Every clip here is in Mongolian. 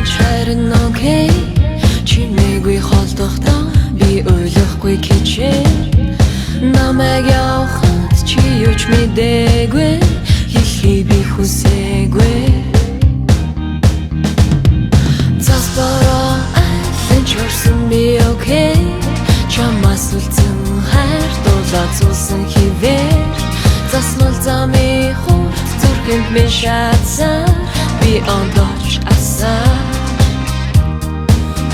харин окей чимээгүй холдохдоо би ойлгохгүй кичээ намайг явахад чи юуч мэдээгүй хэлхий би хүсээгүй заспороо айлын чорсон би окей чамаас үлдсэн хайр дуулацуулсан хивээр заснул замын хурд зүрхэнд минь шатсан би ондооч асаа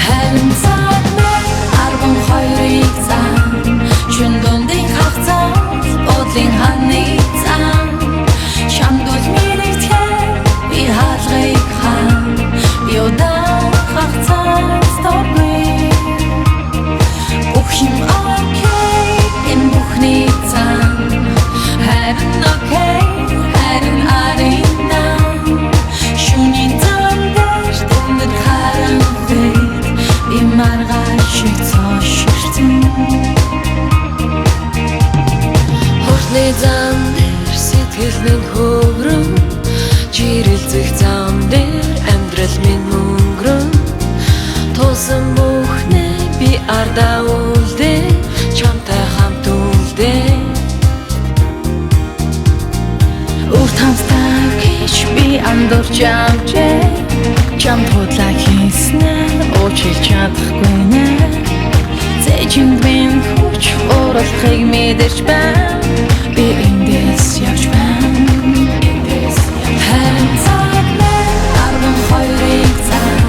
харин цаг мэн 12-ыг зам чин дундын хавцаа бодлын ханы зам чамдул миний би хаалгыг хам би удаан хавцаа стопгүй бүх юм окей энэ бүхний зам харин окей харин арина шүний зам дээр дүнэт харан би маргааш цааширсан хурдны зам дээр сэтгэл минь хөврөн жирэлцэх зам дээр амьдрал минь мөнгөрөн тулсан бүхнээ би ардаа үлдээ чамтай хамт үлдээ урт хамтаа гэж би андуурч амжээ чам тодлаа хийснээр уучилж чадахгүй нэ зэжинд минь хүч уралдахыг мэдэрч байна би эндээс явж байна харин цаг мэн 12-ыг зам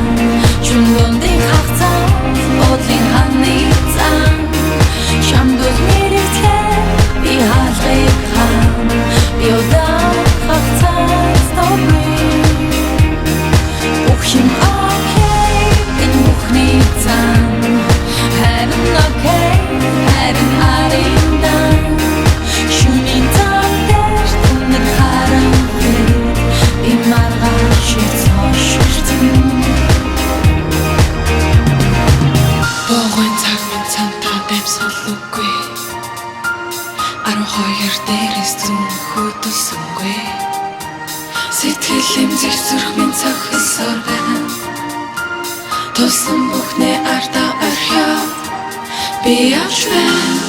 чин дундын хавцаа бодлын ханы зам чамдул миний би хаалгыг хам би удаан хавцаа стопгүй бүх юм окей энэ бүхний зам харин окей харин арина шүний зам дээр дүнэт харан би маргааш цааширсан богын цаг минь цантаа бэмсэлгүй 12 дээрээс зүн хөдөлсөнгүй сэтгэл эмзэг зүрх минь цохисоор байна тулсан бүхнээ ардаа орхиод би явж байна